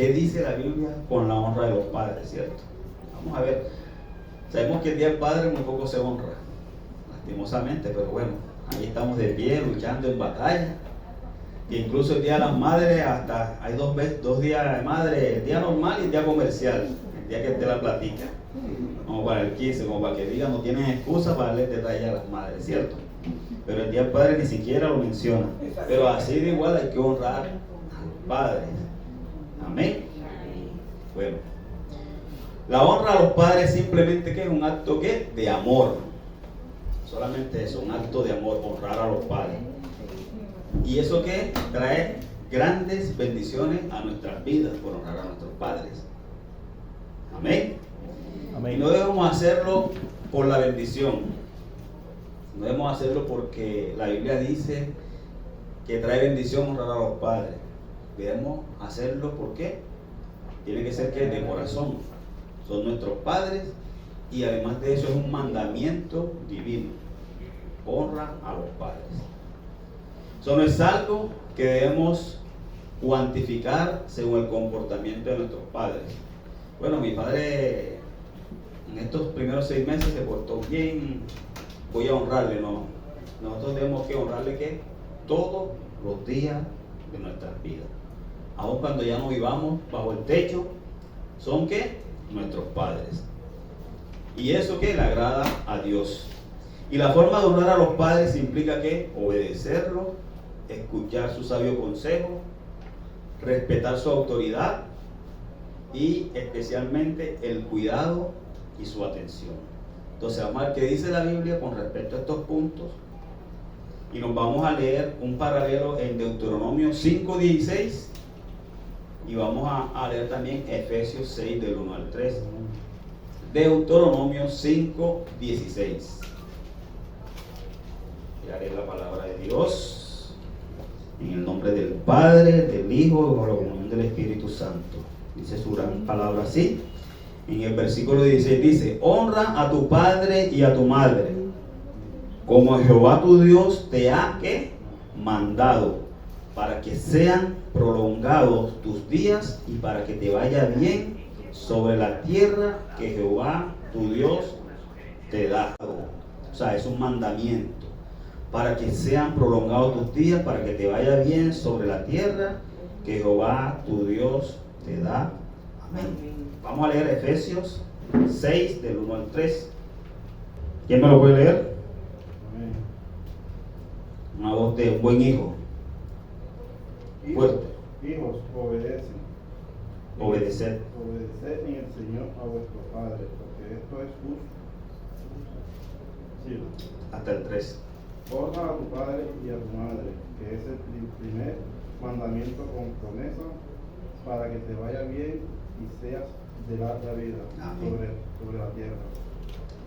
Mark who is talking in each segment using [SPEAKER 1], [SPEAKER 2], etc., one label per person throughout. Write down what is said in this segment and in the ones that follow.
[SPEAKER 1] ¿Qué dice la Biblia con la honra de los padres, cierto? Vamos a ver. Sabemos que el Día del Padre muy poco se honra, lastimosamente, pero bueno, ahí estamos de pie, luchando en batalla. E incluso el Día de las Madres, hasta hay dos días de madre, el día normal y el día comercial, el día que te la platica. Como para el 15, como para que digan, no tienen excusa para darle detalle a las madres, ¿cierto? Pero el Día del Padre ni siquiera lo menciona. Pero así de igual hay que honrar a los padres. Amén. Bueno, la honra a los padres simplemente que es un acto ¿qué? De amor. Solamente eso, un acto de amor, honrar a los padres. Y eso que trae grandes bendiciones a nuestras vidas por honrar a nuestros padres. Amén. Amén. Y no debemos hacerlo por la bendición. No debemos hacerlo porque la Biblia dice que trae bendición honrar a los padres. Debemos hacerlo porque tiene que ser que de corazón. Son nuestros padres y además de eso es un mandamiento divino. Honra a los padres. Eso no es algo que debemos cuantificar según el comportamiento de nuestros padres. Bueno, mi padre en estos primeros 6 meses se portó bien, voy a honrarle, no. Nosotros tenemos que honrarle ¿qué? Todos los días de nuestras vidas. Aun cuando ya no vivamos bajo el techo, son ¿qué? Nuestros padres. Y eso que le agrada a Dios. Y la forma de honrar a los padres implica que obedecerlo, escuchar su sabio consejo, respetar su autoridad y especialmente el cuidado y su atención. Entonces vamos a ver qué dice la Biblia con respecto a estos puntos y nos vamos a leer un paralelo en Deuteronomio 5:16 y vamos a leer también Efesios 6 del 1 al 3. Deuteronomio 5:16. Leeré la palabra de Dios. En el nombre del Padre, del Hijo y con la comunión del Espíritu Santo. Dice su gran palabra así. En el versículo 16 dice: honra a tu padre y a tu madre, como Jehová tu Dios te ha ¿qué? Mandado, para que sean prolongados tus días y para que te vaya bien sobre la tierra que Jehová tu Dios te da. O sea, es un mandamiento. Para que sean prolongados tus días, para que te vaya bien sobre la tierra que Jehová tu Dios te da. Amén. Vamos a leer Efesios 6 del 1 al 3. ¿Quién me lo puede leer? Amén. Una voz de un buen hijo. Fuerte.
[SPEAKER 2] Hijos, obedecen.
[SPEAKER 1] Obedeced.
[SPEAKER 2] Obedeced en el Señor a vuestro Padre, porque esto es justo. Sí.
[SPEAKER 1] Hasta el 3.
[SPEAKER 2] Honra a tu padre y a tu madre, que es el primer mandamiento con promesa, para que te vaya bien y seas de larga vida sobre la tierra.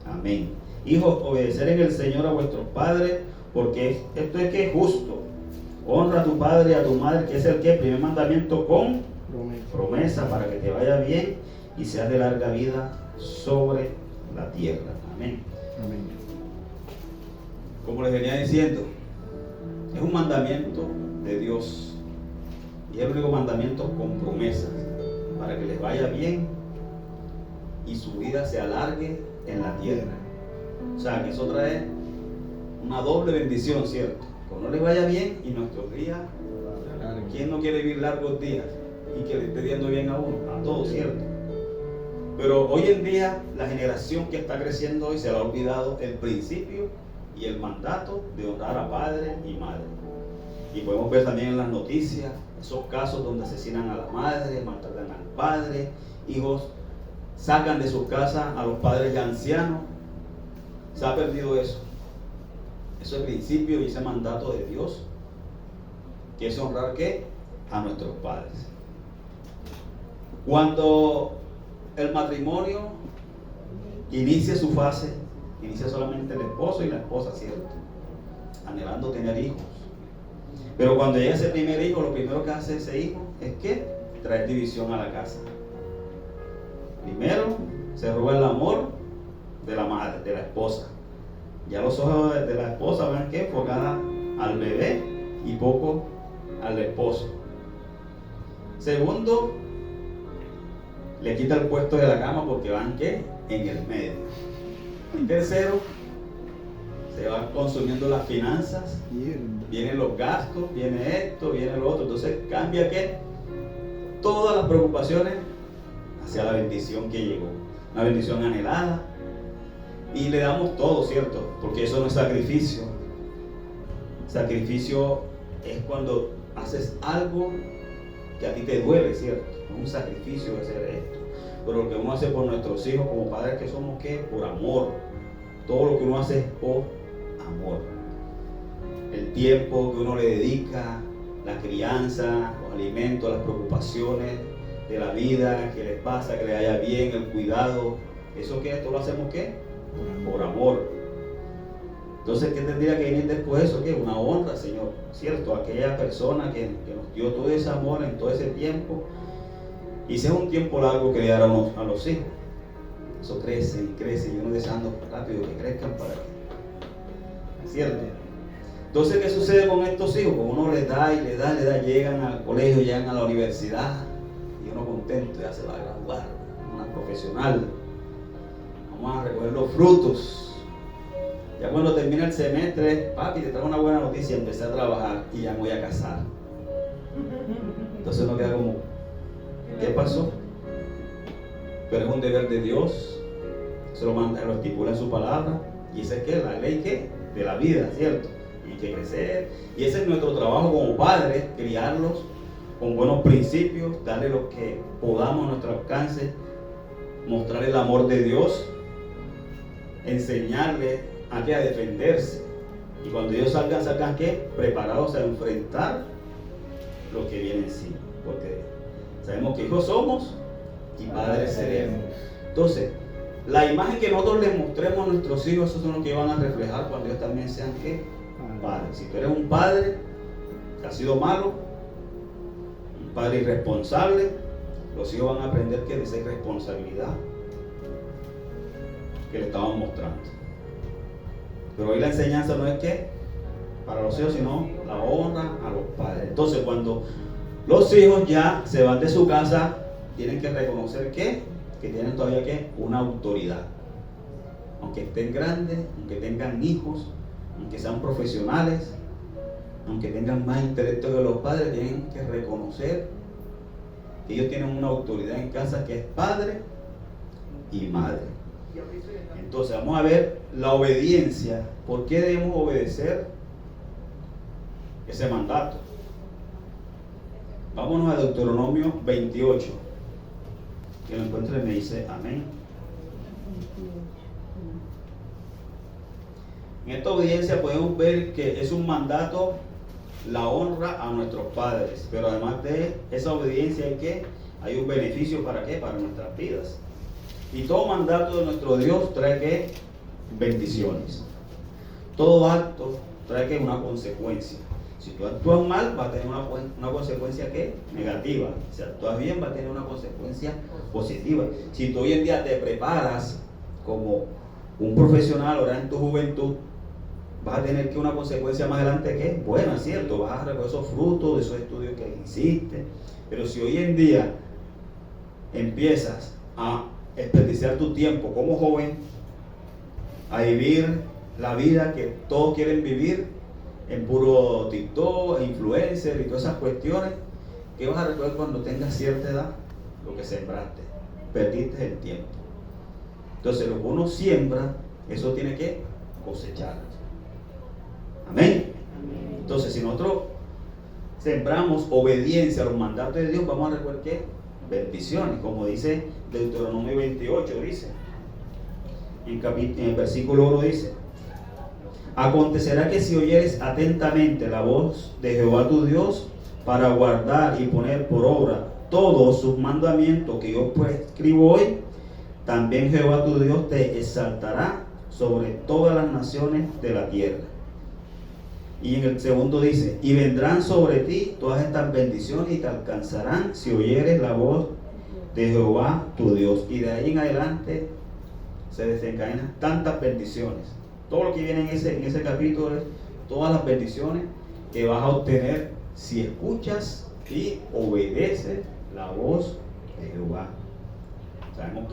[SPEAKER 1] Amén. Hijos, obedecer en el Señor a vuestros padres, porque esto es que es justo. Honra a tu padre y a tu madre, que es el que primer mandamiento con promesa, para que te vaya bien y seas de larga vida sobre la tierra. Amén. Amén. Como les venía diciendo, es un mandamiento de Dios y es el único mandamiento con promesas para que les vaya bien y su vida se alargue en la tierra. O sea, que eso trae una doble bendición, ¿cierto? Que no les vaya bien y nuestros días, ¿quién no quiere vivir largos días y que le esté yendo bien a uno? A todos, ¿cierto? Pero hoy en día la generación que está creciendo hoy se le ha olvidado el principio y el mandato de honrar a padre y madre. Y podemos ver también en las noticias esos casos donde asesinan a la madre, maltratan al padre, hijos sacan de sus casas a los padres ya ancianos. Se ha perdido eso. Eso es el principio y ese mandato de Dios, que es honrar ¿qué? A nuestros padres. Cuando el matrimonio inicia su fase, inicia solamente el esposo y la esposa, ¿cierto? Anhelando tener hijos. Pero cuando llega ese primer hijo, lo primero que hace ese hijo es que traer división a la casa. Primero se roba el amor de la madre, de la esposa. Ya los ojos de la esposa van que enfocada al bebé y poco al esposo. Segundo, le quita el puesto de la cama porque van ¿qué? En el medio. Y tercero, se van consumiendo las finanzas, vienen los gastos, viene esto, viene lo otro. Entonces cambia ¿qué? Todas las preocupaciones hacia la bendición que llegó, una bendición anhelada, y le damos todo, ¿cierto? Porque eso no es sacrificio. Sacrificio es cuando haces algo que a ti te duele, ¿cierto? Es un sacrificio de hacer esto. Pero lo que uno hace por nuestros hijos como padres que somos, ¿qué? Por amor. Todo lo que uno hace es por amor. El tiempo que uno le dedica, la crianza, los alimentos, las preocupaciones de la vida, que les pasa, que les vaya bien, el cuidado, ¿eso qué? ¿Esto lo hacemos qué? Por amor. Entonces, ¿qué tendría que venir después de eso? ¿Qué? Una honra, Señor, ¿cierto? Aquella persona que nos dio todo ese amor en todo ese tiempo, y sea un tiempo largo que le dará a los hijos. Eso crece y crece, y uno deseando rápido que crezcan para que, ¿cierto? Entonces, ¿qué sucede con estos hijos? Pues uno les da y les da, llegan al colegio, llegan a la universidad, y uno contento, ya se va a graduar, una profesional. Vamos a recoger los frutos. Ya cuando termina el semestre, papi, te traigo una buena noticia, empecé a trabajar y ya me voy a casar. Entonces uno queda como, ¿qué pasó? Pero es un deber de Dios, se lo manda, lo estipula en su palabra, y esa es que la ley ¿qué? De la vida, ¿cierto? Y hay que crecer, y ese es nuestro trabajo como padres, criarlos con buenos principios, darle lo que podamos a nuestro alcance, mostrar el amor de Dios, enseñarles a defenderse, y cuando ellos salgan ¿qué? Preparados a enfrentar lo que viene en sí, porque sabemos que hijos somos y padres seremos. Entonces, la imagen que nosotros les mostremos a nuestros hijos, esos son los que van a reflejar cuando ellos también sean ¿qué? Padres. Si tú eres un padre que ha sido malo, un padre irresponsable, los hijos van a aprender que de esa irresponsabilidad que le estamos mostrando. Pero hoy la enseñanza no es que para los hijos, sino la honra a los padres. Entonces, cuando los hijos ya se van de su casa, tienen que reconocer que tienen todavía ¿qué? Una autoridad. Aunque estén grandes, aunque tengan hijos, aunque sean profesionales, aunque tengan más intelecto que los padres, tienen que reconocer que ellos tienen una autoridad en casa que es padre y madre. Entonces vamos a ver la obediencia. ¿Por qué debemos obedecer ese mandato? Vámonos a Deuteronomio 28. Que lo encuentre y me dice amén. En esta obediencia podemos ver que es un mandato, la honra a nuestros padres, pero además de esa obediencia hay un beneficio para ¿qué? Para nuestras vidas. Y todo mandato de nuestro Dios trae ¿qué? Bendiciones. Todo acto trae ¿qué? Una consecuencia. Si tú actúas mal, va a tener una consecuencia ¿qué? Negativa. Si actúas bien, va a tener una consecuencia positiva. Si tú hoy en día te preparas como un profesional ahora en tu juventud, vas a tener que una consecuencia más adelante que es buena, ¿cierto? Vas a recoger esos frutos de esos estudios que hiciste. Pero si hoy en día empiezas a desperdiciar tu tiempo como joven, a vivir la vida que todos quieren vivir en puro TikTok, influencer y todas esas cuestiones, ¿qué vas a recoger cuando tengas cierta edad? Lo que sembraste, perdiste el tiempo. Entonces lo que uno siembra, eso tiene que cosechar. Amén. Entonces si nosotros sembramos obediencia a los mandatos de Dios, vamos a recoger ¿qué? Bendiciones, como dice Deuteronomio 28, dice en el versículo 1 dice: acontecerá que si oyeres atentamente la voz de Jehová tu Dios para guardar y poner por obra todos sus mandamientos que yo prescribo hoy, también Jehová tu Dios te exaltará sobre todas las naciones de la tierra. Y en el segundo dice: y vendrán sobre ti todas estas bendiciones y te alcanzarán si oyeres la voz de Jehová tu Dios. Y de ahí en adelante se desencadenan tantas bendiciones. Todo lo que viene en ese capítulo es todas las bendiciones que vas a obtener si escuchas y obedeces la voz de Jehová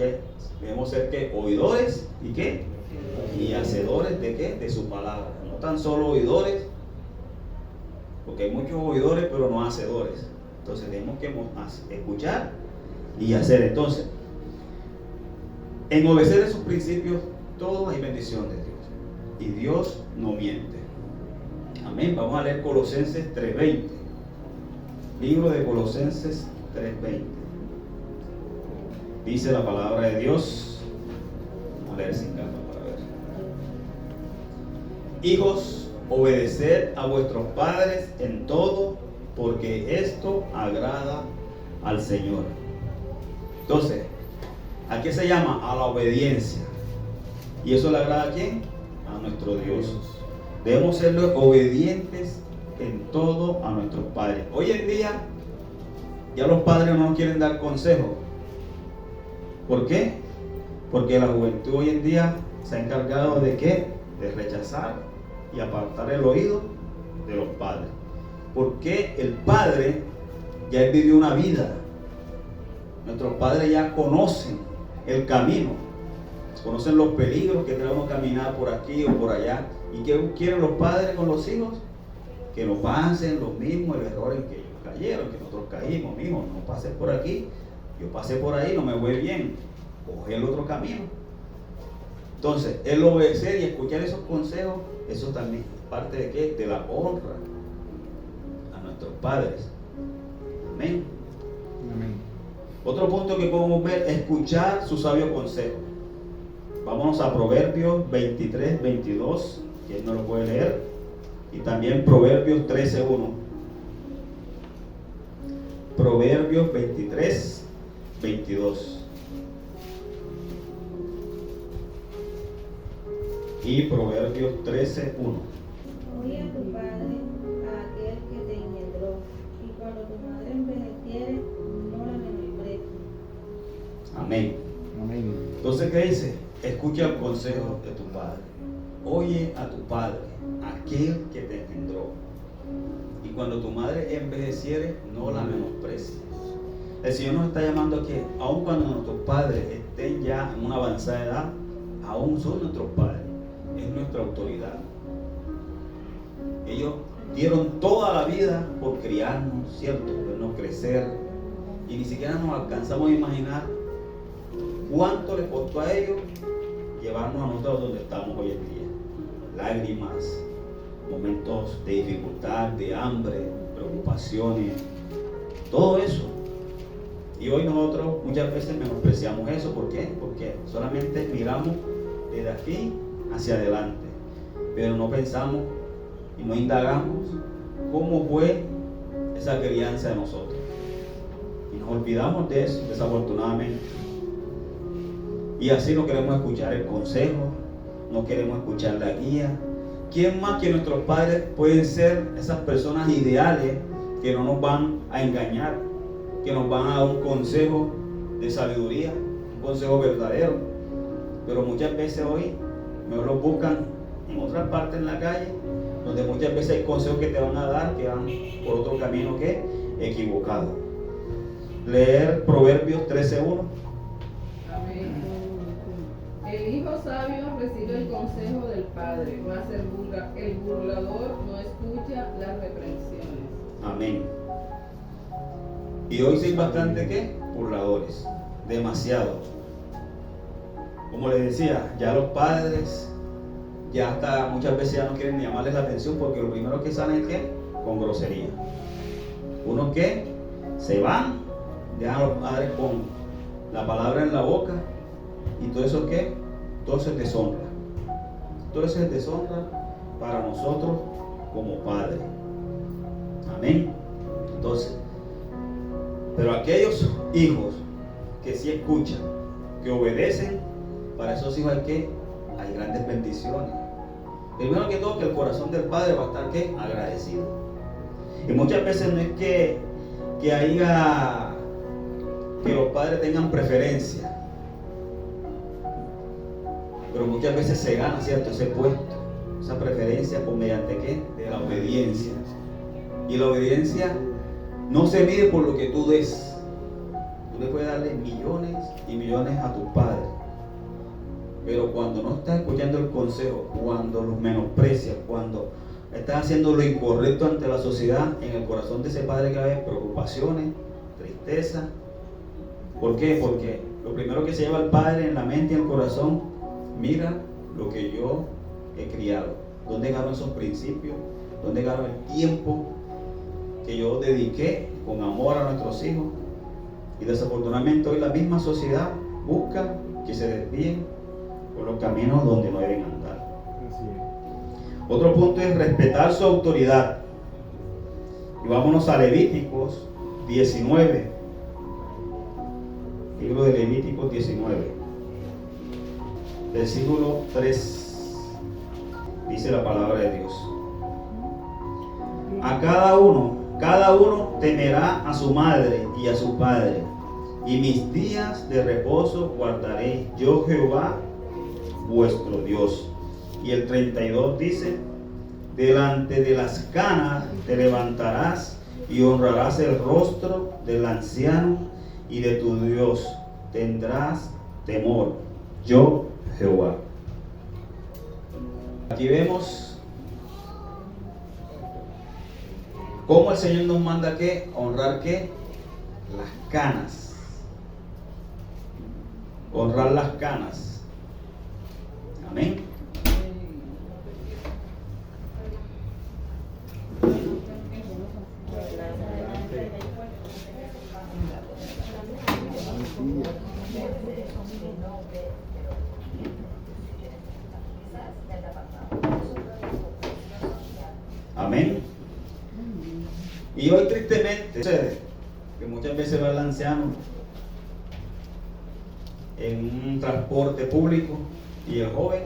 [SPEAKER 1] que debemos ser ¿qué? Oidores y ¿qué? Y hacedores de ¿qué? De su palabra. No tan solo oidores, porque hay muchos oidores pero no hacedores. Entonces tenemos que escuchar y hacer. Entonces, en obedecer esos principios, todo hay bendición de Dios. Y Dios no miente. Amén. Vamos a leer Colosenses 3:20. Libro de Colosenses 3:20. Dice la palabra de Dios. Vamos a leer sin calma para ver. Hijos, obedeced a vuestros padres en todo, porque esto agrada al Señor. Entonces, ¿a qué se llama? A la obediencia. ¿Y eso le agrada a quién? A nuestro Dios. Debemos ser obedientes en todo a nuestros padres. Hoy en día, ya los padres no nos quieren dar consejos. ¿Por qué? Porque la juventud hoy en día se ha encargado de ¿qué? De rechazar y apartar el oído de los padres. Porque el padre ya vivió una vida. Nuestros padres ya conocen el camino, conocen los peligros que trae uno caminar por aquí o por allá. ¿Y qué quieren los padres con los hijos? Que no pasen los mismos el error en que ellos cayeron, que nosotros caímos. Mijo, no pases por aquí, yo pasé por ahí, no me voy bien, coge el otro camino. Entonces, el obedecer y escuchar esos consejos, eso también es parte de ¿qué? De la honra a nuestros padres. Amén.
[SPEAKER 2] Amén.
[SPEAKER 1] Otro punto que podemos ver es escuchar su sabio consejo. Vámonos a Proverbios 23:22, que no lo puede leer, y también Proverbios 13:1. Proverbios 23:22 y Proverbios 13:1.
[SPEAKER 3] Oye a tu padre, a aquel que te engendró, y cuando tu madre envejeciere, no la menosprecies.
[SPEAKER 1] Amén.
[SPEAKER 2] Amén.
[SPEAKER 1] Entonces, ¿qué dice? Escucha el consejo de tu padre. Oye a tu padre, aquel que te engendró. Y cuando tu madre envejeciere, no la menosprecies. El Señor nos está llamando a que, aun cuando nuestros padres estén ya en una avanzada edad, aún son nuestros padres. Es nuestra autoridad. Ellos dieron toda la vida por criarnos, ¿cierto? Por vernos crecer. Y ni siquiera nos alcanzamos a imaginar cuánto les costó a ellos llevarnos a nosotros donde estamos hoy en día. Lágrimas, momentos de dificultad, de hambre, preocupaciones, todo eso. Y hoy nosotros muchas veces menospreciamos eso. ¿Por qué? Porque solamente miramos desde aquí hacia adelante, pero no pensamos y no indagamos cómo fue esa crianza de nosotros. Y nos olvidamos de eso, desafortunadamente. Y así no queremos escuchar el consejo, no queremos escuchar la guía. ¿Quién más que nuestros padres pueden ser esas personas ideales que no nos van a engañar, que nos van a dar un consejo de sabiduría, un consejo verdadero? Pero muchas veces hoy mejor los buscan en otras partes en la calle, donde muchas veces hay consejos que te van a dar que van por otro camino que equivocado. Leer Proverbios 13:1.
[SPEAKER 4] Amén. El hijo sabio recibe el consejo del padre, mas el burlador no escucha las reprensiones.
[SPEAKER 1] Amén. Y hoy sí hay bastante ¿qué? Burladores. Demasiado. Como les decía, ya los padres ya hasta muchas veces ya no quieren ni llamarles la atención, porque lo primero que salen es ¿qué? Con grosería. Unos que se van, dejan a los padres con la palabra en la boca, y todo eso ¿qué? Todo eso es deshonra. Todo eso es deshonra para nosotros como padres. Amén. Entonces, pero aquellos hijos que sí escuchan, que obedecen, para esos hijos hay grandes bendiciones. Primero que todo, que el corazón del padre va a estar ¿qué? Agradecido. Y muchas veces no es que los padres tengan preferencia, pero muchas veces se gana, ¿cierto?, ese puesto, esa preferencia por mediante ¿qué? De la obediencia. Y la obediencia no se mide por lo que tú des. Tú le puedes darle millones y millones a tus padres, pero cuando no estás escuchando el consejo, cuando los menosprecias, cuando estás haciendo lo incorrecto ante la sociedad, en el corazón de ese padre que va a haber preocupaciones, tristeza. ¿Por qué? Porque lo primero que se lleva al padre en la mente y en el corazón, mira lo que yo he criado, dónde quedaron esos principios, dónde quedaron el tiempo que yo dediqué con amor a nuestros hijos. Y desafortunadamente hoy la misma sociedad busca que se desvíen por los caminos donde no deben andar.
[SPEAKER 2] Así es.
[SPEAKER 1] Otro punto es respetar su autoridad. Y vámonos a Levíticos 19. Libro de Levíticos 19. Versículo 3. Dice la palabra de Dios. A cada uno temerá a su madre y a su padre, y mis días de reposo guardaré yo, Jehová, vuestro Dios. Y el 32 dice: delante de las canas te levantarás y honrarás el rostro del anciano y de tu Dios tendrás temor, yo, Jehová. Aquí vemos cómo el Señor nos manda que honrar ¿qué? Las canas. Honrar las canas. Amén. Amén. Y hoy tristemente sucede que muchas veces va el anciano en un transporte público y el joven,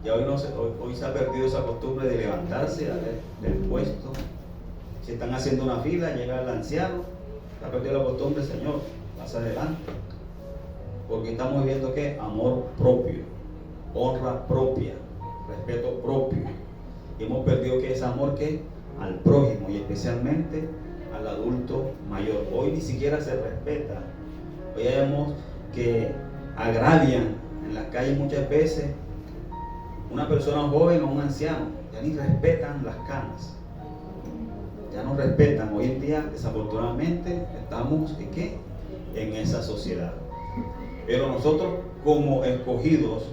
[SPEAKER 1] ya hoy se ha perdido esa costumbre de levantarse del puesto. Si están haciendo una fila, llega el anciano, se ha perdido la costumbre, Señor, pasa adelante. Porque estamos viendo que amor propio, honra propia, respeto propio. Y hemos perdido que ese amor que al prójimo y especialmente al adulto mayor. Hoy ni siquiera se respeta. Hoy vemos que agravian en las calles muchas veces una persona joven o un anciano. Ya ni respetan las canas. Ya no respetan. Hoy en día, desafortunadamente, estamos ¿en qué? En esa sociedad. Pero nosotros, como escogidos,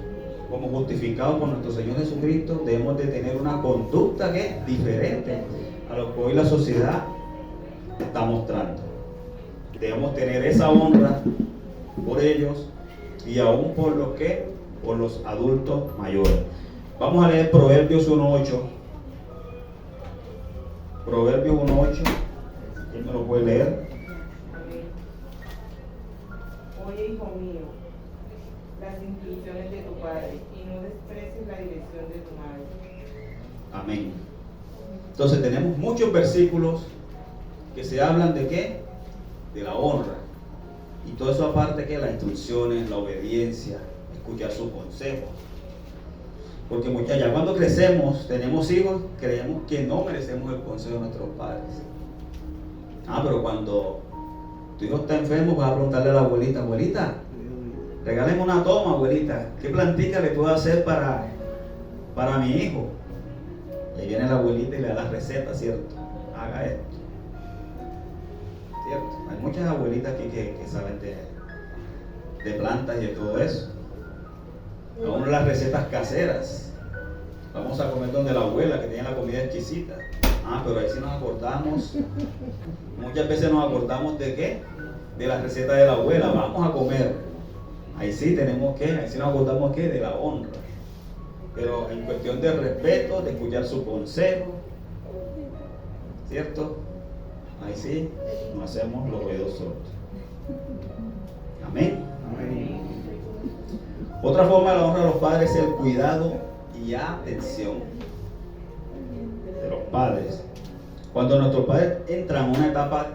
[SPEAKER 1] como justificados por nuestro Señor Jesucristo, debemos de tener una conducta que es diferente a lo que hoy la sociedad está mostrando. Debemos tener esa honra por ellos y aún por los que, por los adultos mayores. Vamos a leer Proverbios 1:8. Proverbios 1:8. ¿Quién me lo puede leer?
[SPEAKER 5] Oye, hijo mío, las instrucciones de tu padre y no desprecies la dirección de tu madre.
[SPEAKER 1] Amén. Entonces tenemos muchos versículos que se hablan de ¿qué? De la honra. Y todo eso aparte que las instrucciones, la obediencia, escuchar sus consejos. Porque muchachos, ya cuando crecemos, tenemos hijos, creemos que no merecemos el consejo de nuestros padres. Pero cuando tu hijo está enfermo, vas a preguntarle a la abuelita: abuelita, regáleme una toma, abuelita, ¿qué plantica le puedo hacer para mi hijo? Y ahí viene la abuelita y le da la receta, ¿cierto? Haga esto. ¿Cierto? Hay muchas abuelitas aquí que saben de plantas y de todo eso. Aún las recetas caseras. Vamos a comer donde la abuela, que tiene la comida exquisita. Pero ahí sí nos acordamos. Muchas veces nos acordamos de ¿qué? De la receta de la abuela. Vamos a comer. Ahí sí tenemos que, ahí sí nos acordamos ¿qué? De la honra. Pero en cuestión de respeto, de escuchar su consejo, ¿cierto? Ahí sí nos hacemos los oídos sordos. Amén.
[SPEAKER 2] Amén.
[SPEAKER 1] Otra forma de la honra a los padres es el cuidado y atención de los padres. Cuando nuestros padres entran en una etapa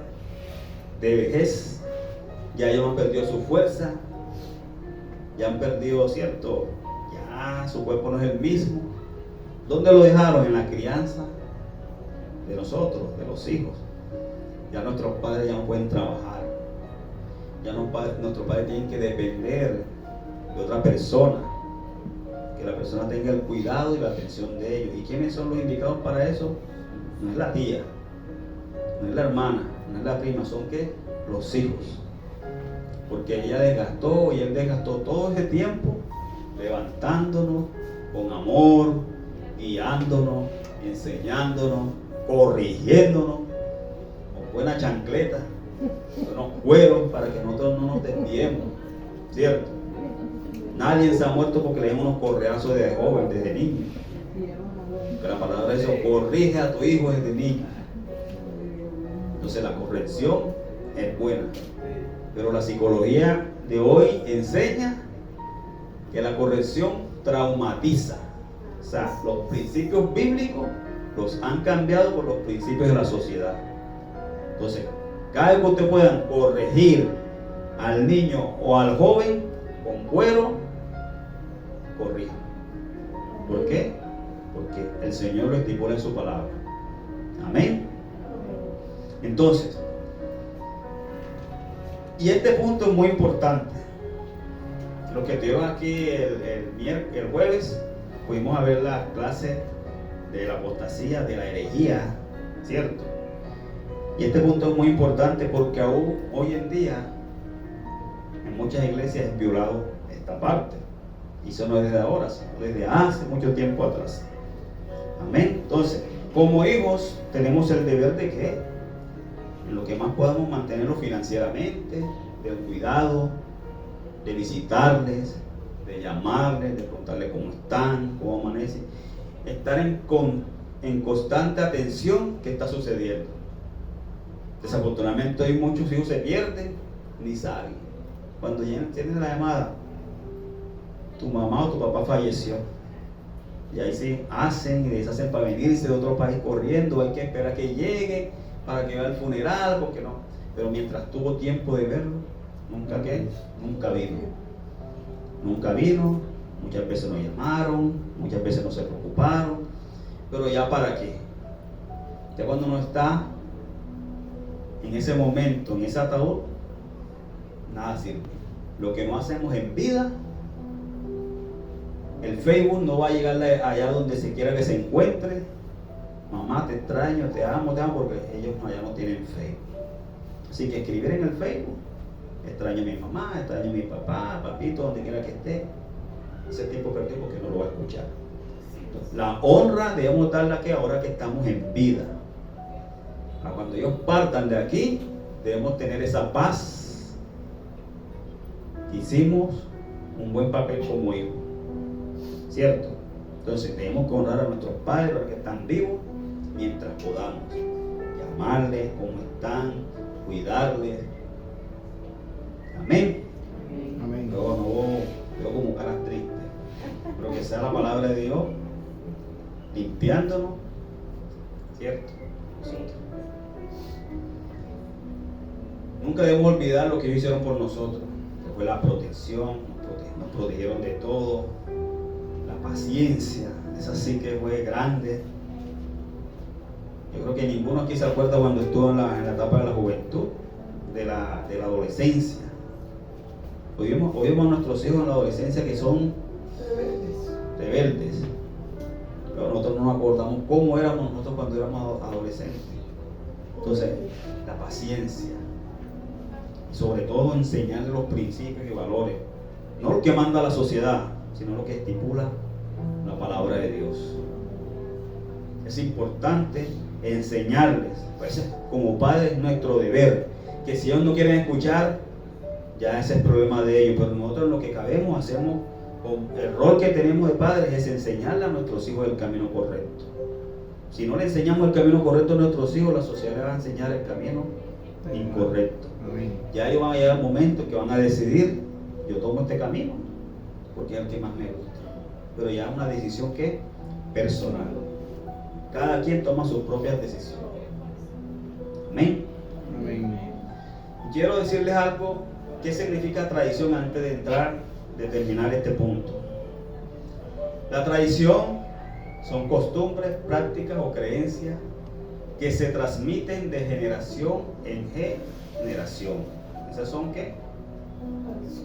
[SPEAKER 1] de vejez, ya ellos han perdido su fuerza, ya han perdido, ¿cierto? Ya su cuerpo no es el mismo. ¿Dónde lo dejaron? En la crianza de nosotros, de los hijos. Ya nuestros padres ya no pueden trabajar. Ya no, nuestros padres tienen que depender de otra persona, que la persona tenga el cuidado y la atención de ellos. ¿Y quiénes son los indicados para eso? No es la tía, no es la hermana, no es la prima, son ¿qué? Los hijos. Porque ella desgastó y él desgastó todo ese tiempo levantándonos con amor, guiándonos, enseñándonos, corrigiéndonos con buena chancleta, unos cueros para que nosotros no nos desviemos, ¿cierto? Nadie se ha muerto porque le den unos correazos de joven, desde niño. Pero la palabra es eso, corrige a tu hijo desde niño. Entonces la corrección es buena. Pero la psicología de hoy enseña que la corrección traumatiza. O sea, los principios bíblicos los han cambiado por los principios de la sociedad. Entonces, cada vez que ustedes puedan corregir al niño o al joven con cuero, corrijan. ¿Por qué? Porque el Señor lo estipula en su palabra. Amén. Entonces, y este punto es muy importante. Los que estuvieron aquí el jueves, pudimos a ver la clase de la apostasía, de la herejía, ¿cierto? Y este punto es muy importante porque aún hoy en día en muchas iglesias es violado esta parte. Y eso no es desde ahora, sino desde hace mucho tiempo atrás. Amén. Entonces, como hijos tenemos el deber de que en lo que más podamos mantenerlos financieramente, del cuidado, de visitarles, de llamarles, de preguntarles cómo están, cómo amanecen, estar en constante atención qué está sucediendo. Desafortunadamente hoy muchos hijos se pierden, ni saben. Cuando tienen la llamada, tu mamá o tu papá falleció, y ahí sí hacen y deshacen para venirse de otro país corriendo, hay que esperar que llegue para que vaya al funeral, porque no. Pero mientras tuvo tiempo de verlo, nunca vino. Nunca vino, muchas veces no llamaron, muchas veces no se preocuparon, pero ya para qué. Ya cuando uno está en ese momento, en ese ataúd, nada sirve. Lo que no hacemos en vida, el Facebook no va a llegar allá donde se quiera que se encuentre. Mamá, te extraño, te amo, porque ellos allá no tienen Facebook. Así que escribir en el Facebook, extraño a mi mamá, extraño a mi papá, papito, donde quiera que esté. Ese tiempo perdido porque no lo va a escuchar. Entonces, la honra debemos darla que ahora que estamos en vida. Cuando ellos partan de aquí, debemos tener esa paz. Hicimos un buen papel como hijos, ¿cierto? Entonces tenemos que honrar a nuestros padres, los que están vivos, mientras podamos. Llamarles, cómo están, cuidarles. Amén.
[SPEAKER 2] Amén.
[SPEAKER 1] Luego no veo como caras tristes, pero que sea la palabra de Dios limpiándonos, ¿cierto? Nosotros. Nunca debemos olvidar lo que ellos hicieron por nosotros, que fue la protección, nos protegieron de todo, la paciencia, esa sí que fue grande. Yo creo que ninguno aquí se acuerda cuando estuvo en la etapa de la juventud, de la adolescencia. Hoy vemos a nuestros hijos en la adolescencia que son rebeldes. Pero nosotros no nos acordamos cómo éramos nosotros cuando éramos adolescentes. Entonces, la paciencia. Y sobre todo enseñarles los principios y valores. No lo que manda la sociedad, sino lo que estipula la palabra de Dios. Es importante enseñarles. Pues como padres es nuestro deber. Que si ellos no quieren escuchar, ya ese es el problema de ellos. Pero nosotros lo que cabemos, hacemos, con el rol que tenemos de padres es enseñarle a nuestros hijos el camino correcto. Si no le enseñamos el camino correcto a nuestros hijos, la sociedad le va a enseñar el camino incorrecto. Ya ellos van a llegar momentos que van a decidir, yo tomo este camino porque es el que más me gusta. Pero ya es una decisión que es personal. Cada quien toma sus propias decisiones. Amén.
[SPEAKER 2] Amén.
[SPEAKER 1] Quiero decirles algo. ¿Qué significa tradición antes de terminar este punto? La tradición son costumbres, prácticas o creencias que se transmiten de generación en generación. ¿Esas son qué?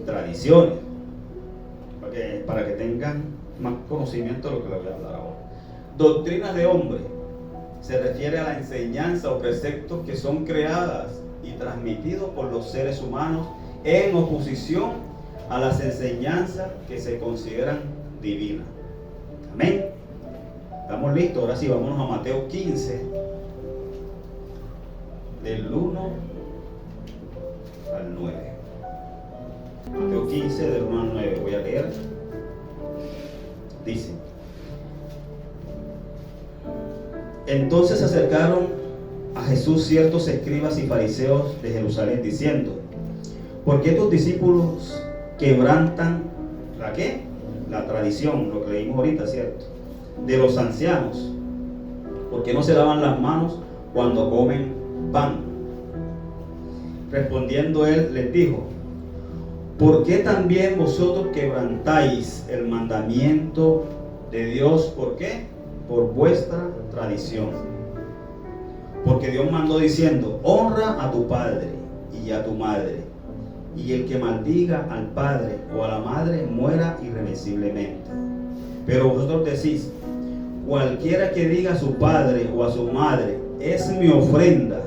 [SPEAKER 1] tradiciones. Para que tengan más conocimiento de lo que les voy a hablar ahora. Doctrinas de hombre se refiere a la enseñanza o preceptos que son creadas y transmitidos por los seres humanos en oposición a las enseñanzas que se consideran divinas. Amén. ¿Estamos listos? Ahora sí, vámonos a Mateo 15, del 1 al 9. Mateo 15, del 1 al 9. Voy a leer. Dice: entonces se acercaron a Jesús ciertos escribas y fariseos de Jerusalén, diciendo: ¿por qué tus discípulos quebrantan la qué? La tradición, lo que leímos ahorita, ¿cierto? De los ancianos. ¿Por qué no se lavan las manos cuando comen pan? Respondiendo él les dijo: ¿por qué también vosotros quebrantáis el mandamiento de Dios? ¿Por qué? Por vuestra tradición. Porque Dios mandó diciendo: honra a tu padre y a tu madre, y el que maldiga al padre o a la madre muera irremisiblemente. Pero vosotros decís: cualquiera que diga a su padre o a su madre, es mi ofrenda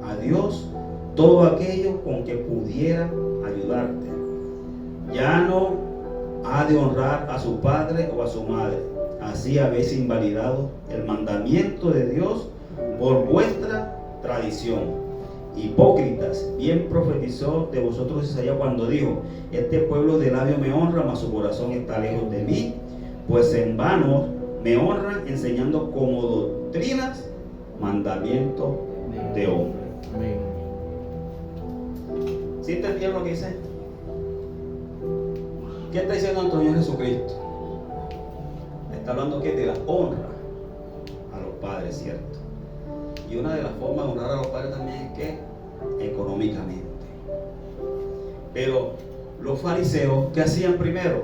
[SPEAKER 1] a Dios, todo aquello con que pudiera ayudarte, ya no ha de honrar a su padre o a su madre. Así habéis invalidado el mandamiento de Dios por vuestra tradición. Hipócritas, bien profetizó de vosotros Isaías cuando dijo: este pueblo de labio me honra, mas su corazón está lejos de mí, pues en vano me honran, enseñando como doctrinas mandamientos de hombre. ¿Sí entendieron lo que dice? ¿Qué está diciendo nuestro Señor Jesucristo? Está hablando que de la honra a los padres, ¿cierto? Y una de las formas de honrar a los padres también es que económicamente. Pero los fariseos, ¿qué hacían primero?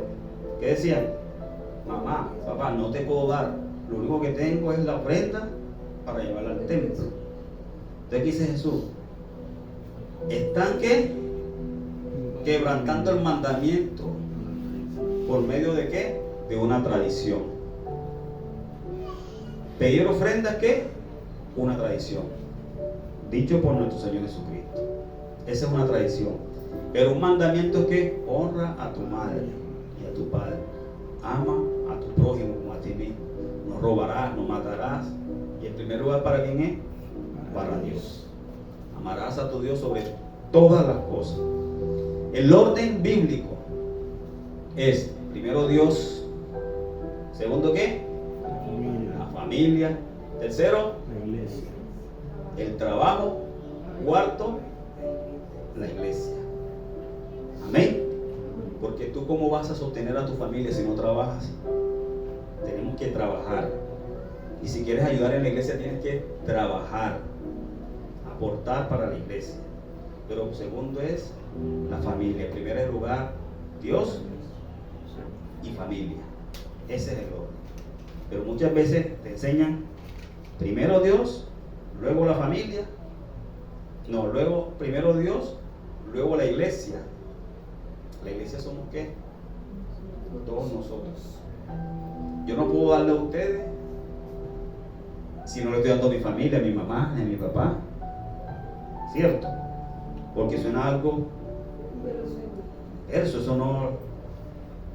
[SPEAKER 1] ¿Qué decían? Mamá, papá, no te puedo dar, lo único que tengo es la ofrenda para llevarla al templo. Entonces, ¿qué dice Jesús? ¿Están qué? Quebrantando el mandamiento. ¿Por medio de qué? De una tradición. Pedir ofrendas, ¿qué? Una tradición. Dicho por nuestro Señor Jesucristo. Esa es una tradición. Pero un mandamiento es que honra a tu madre y a tu padre. Ama a tu prójimo como a ti mismo. No robarás, no matarás. Y el primer lugar, ¿para quién es? Para Dios. Amarás a tu Dios sobre todas las cosas. El orden bíblico es primero Dios, segundo ¿qué? La familia, tercero
[SPEAKER 2] La iglesia.
[SPEAKER 1] el trabajo, cuarto la iglesia. Amén. Porque tú, ¿cómo vas a sostener a tu familia si no trabajas? Tenemos que trabajar. Y si quieres ayudar en la iglesia, tienes que trabajar, aportar para la iglesia. Pero segundo es la familia. En primer lugar, Dios y familia. Ese es el orden. Pero muchas veces te enseñan primero Dios, luego la familia. No, luego primero Dios, luego la iglesia. La iglesia somos ¿qué? Todos nosotros. Yo no puedo darle a ustedes si no le estoy dando a mi familia, a mi mamá, a mi papá. ¿Cierto? Porque suena algo eso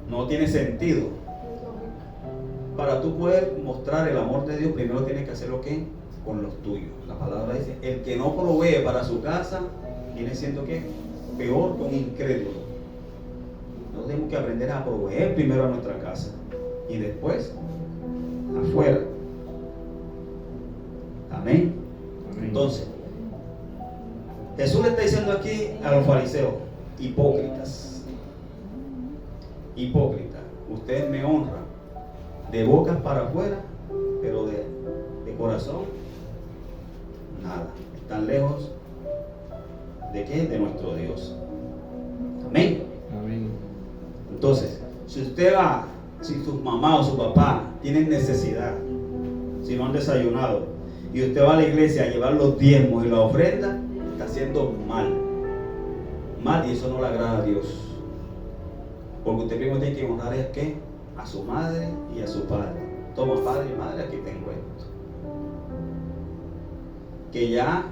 [SPEAKER 1] no tiene sentido. Para tú poder mostrar el amor de Dios, primero tienes que hacerlo ¿qué? Con los tuyos. La palabra dice: el que no provee para su casa viene siendo ¿qué? Peor que un incrédulo. Nosotros tenemos que aprender a proveer primero a nuestra casa y después afuera. Amén. Entonces, Jesús le está diciendo aquí a los fariseos: hipócritas, hipócritas, ustedes me honran de bocas para afuera, pero de corazón nada. Están lejos de qué? De nuestro Dios. Amén.
[SPEAKER 2] Amén.
[SPEAKER 1] Entonces, si usted va, si su mamá o su papá tienen necesidad, si no han desayunado, y usted va a la iglesia a llevar los diezmos y la ofrenda, está haciendo mal. mal, y eso no le agrada a Dios. Porque usted primero tiene que honrar ¿es qué? A su madre y a su padre. Toma, padre y madre, aquí tengo esto. Que ya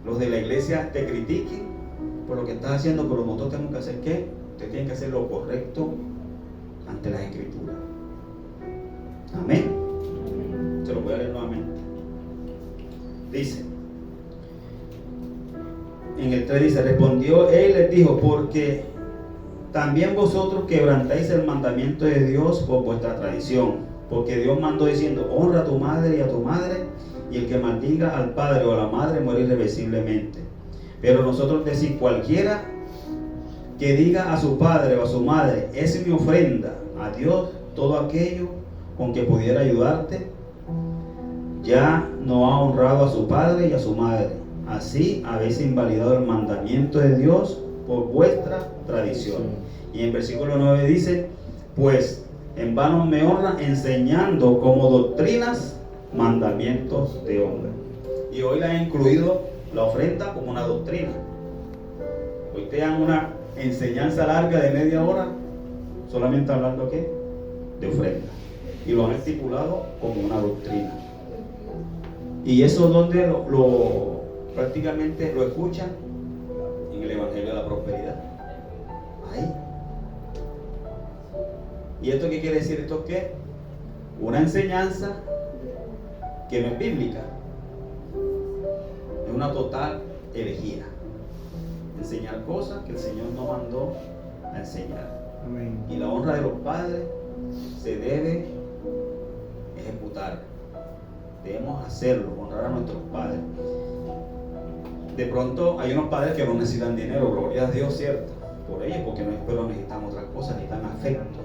[SPEAKER 1] los de la iglesia te critiquen por lo que estás haciendo, pero nosotros tenemos que hacer ¿qué? Usted tiene que hacer lo correcto ante las escrituras. Amén. Se lo voy a leer nuevamente. Dice, en el 3 dice, respondió él y les dijo, porque también vosotros quebrantáis el mandamiento de Dios por vuestra tradición, porque Dios mandó diciendo, honra a tu madre y a tu madre, y el que maldiga al padre o a la madre muere irreversiblemente. Pero nosotros decimos, cualquiera que diga a su padre o a su madre, es mi ofrenda a Dios, todo aquello con que pudiera ayudarte, ya no ha honrado a su padre y a su madre. Así habéis invalidado el mandamiento de Dios por vuestra tradición. Y en versículo 9 dice, pues en vano me honran enseñando como doctrinas mandamientos de hombre. Y hoy le han incluido la ofrenda como una doctrina. Hoy te dan una enseñanza larga de media hora solamente hablando ¿qué? De ofrenda. Y lo han estipulado como una doctrina. Y eso donde prácticamente lo escuchan en el Evangelio de la Prosperidad. Ahí. ¿Y esto qué quiere decir? ¿Esto qué? Una enseñanza que no es bíblica. Es una total herejía. Enseñar cosas que el Señor no mandó a enseñar.
[SPEAKER 2] Amén.
[SPEAKER 1] Y la honra de los padres se debe ejecutar. Debemos hacerlo, honrar a nuestros padres. De pronto hay unos padres que no necesitan dinero, gloria a Dios, cierto, por ellos, porque no pero necesitan otras cosas, necesitan afecto,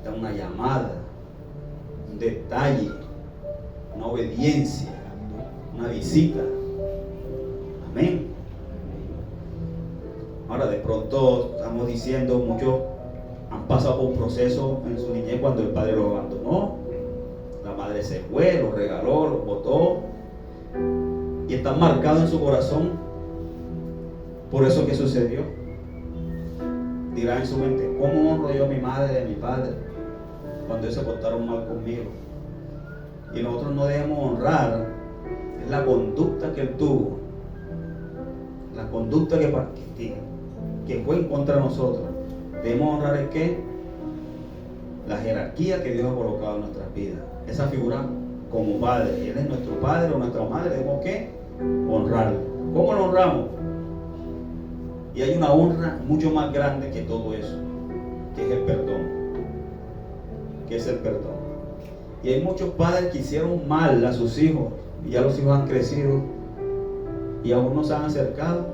[SPEAKER 1] necesitan una llamada, un detalle, una obediencia, una visita. Amén. Ahora de pronto estamos diciendo, muchos han pasado por un proceso en su niñez cuando el padre los abandonó, la madre se fue, los regaló, los botó, y están marcados en su corazón por eso que sucedió. Dirá en su mente, ¿cómo honro yo a mi madre y a mi padre cuando ellos se portaron mal conmigo? Y nosotros no debemos honrar es la conducta que él tuvo, la conducta que fue en contra de nosotros. Debemos honrar el qué, la jerarquía que Dios ha colocado en nuestras vidas, esa figura como padre. Él es nuestro padre o nuestra madre, debemos qué, honrarlo. ¿Cómo lo honramos? Y hay una honra mucho más grande que todo eso, que es el perdón. ¿Qué es el perdón? Y hay muchos padres que hicieron mal a sus hijos y ya los hijos han crecido y aún no se han acercado.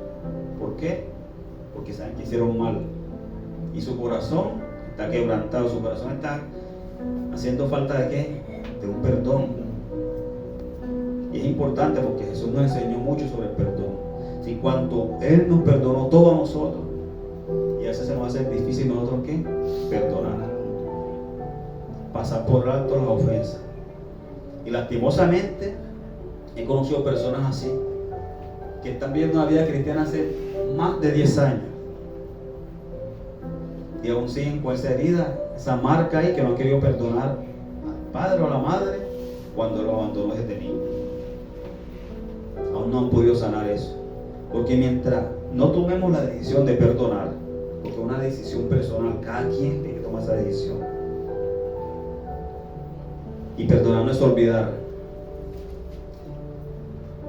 [SPEAKER 1] ¿Por qué? Porque saben que hicieron mal y su corazón está quebrantado, su corazón está haciendo falta de ¿qué? De un perdón. Y es importante porque Jesús nos enseñó mucho sobre el perdón. Si cuando Él nos perdonó todo a nosotros, y a veces se nos hace difícil nosotros ¿qué? Perdonar, pasar por alto las ofensas. Y lastimosamente he conocido personas así que están viviendo una vida cristiana hace más de 10 años y aún siguen con esa herida, esa marca ahí, que no han querido perdonar al padre o a la madre cuando lo abandonó desde niño. Aún no han podido sanar eso, porque mientras no tomemos la decisión de perdonar, porque es una decisión personal, cada quien tiene que tomar esa decisión. Y perdonar no es olvidar.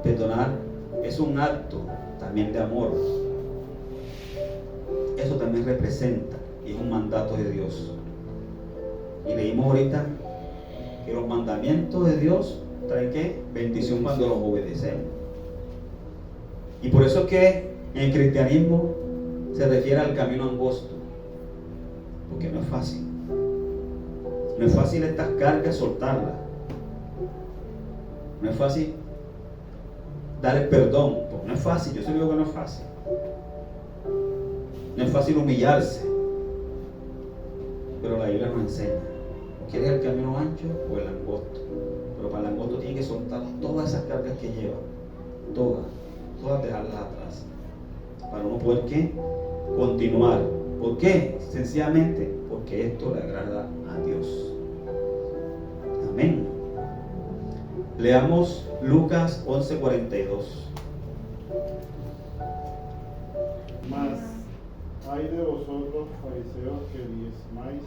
[SPEAKER 1] Perdonar es un acto también de amor. Eso también representa y es un mandato de Dios. Y leímos ahorita que los mandamientos de Dios traen ¿qué? Bendición cuando los obedecemos. Y por eso es que en el cristianismo se refiere al camino angosto, porque no es fácil. No es fácil estas cargas soltarlas. No es fácil dar el perdón, porque no es fácil. Yo siempre digo que no es fácil. No es fácil humillarse, pero la Biblia nos enseña. ¿O quieres el camino ancho o el angosto? Pero para el angosto tiene que soltar todas esas cargas que lleva, todas dejarlas atrás. para uno poder ¿qué? Continuar. ¿Por qué? Sencillamente porque esto le agrada a Dios. Amén. Leamos Lucas 11:42.
[SPEAKER 2] Mas hay de vosotros fariseos que diezmáis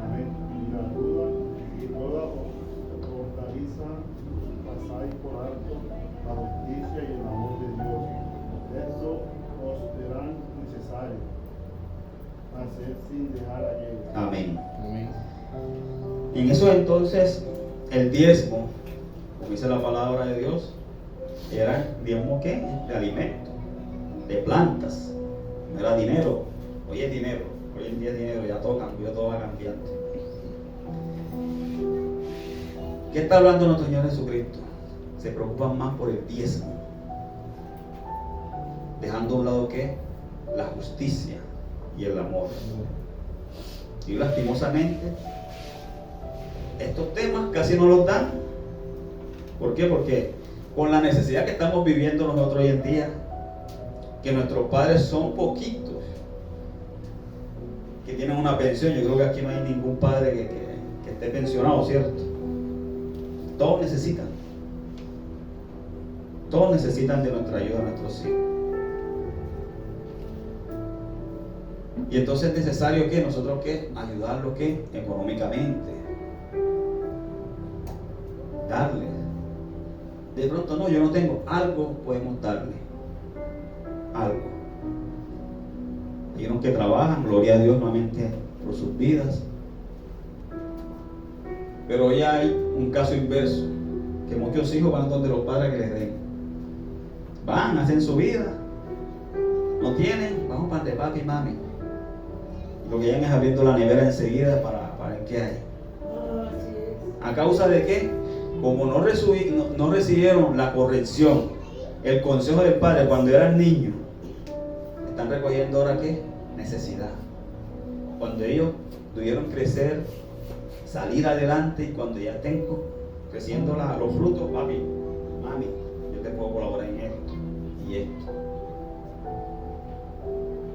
[SPEAKER 2] y la duda y toda hortaliza pasáis por alto la justicia y el amor de Dios. Esto os serán necesario hacer sin dejar aquello.
[SPEAKER 1] Amén.
[SPEAKER 6] Amén.
[SPEAKER 1] Y en eso entonces el diezmo, como dice la palabra de Dios, era diezmo ¿qué? De alimento, de plantas, no era dinero. Hoy es dinero, hoy en día es dinero, ya todo cambió, todo va cambiando. ¿Qué está hablando nuestro Señor Jesucristo? Se preocupan más por el diezmo, dejando a un lado ¿qué? La justicia y el amor. Y lastimosamente estos temas casi no los dan. ¿Por qué? Porque con la necesidad que estamos viviendo nosotros hoy en día, que nuestros padres son poquitos que tienen una pensión. Yo creo que aquí no hay ningún padre que esté pensionado, ¿cierto? Todos necesitan de nuestra ayuda, nuestros hijos. Y entonces es necesario que nosotros ¿qué? Ayudarlos ¿qué? Económicamente, darles. De pronto no, yo no tengo, algo podemos darle, algo. Hay unos que trabajan, gloria a Dios nuevamente por sus vidas, pero hoy hay un caso inverso, que muchos hijos van donde los padres que les den, van, hacen su vida, no tienen, vamos para de papi y mami, y lo que llegan es abriendo la nevera enseguida para ver qué hay. ¿A causa de qué? Como no recibieron la corrección, el consejo del padre cuando eran niños, están recogiendo ahora ¿qué? Necesidad. Cuando ellos tuvieron crecer, salir adelante, y cuando ya estén creciendo los frutos, papi, mami, yo te puedo colaborar en esto y esto.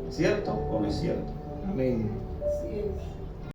[SPEAKER 1] ¿Es cierto o no es cierto?
[SPEAKER 6] Amén.
[SPEAKER 5] Así es.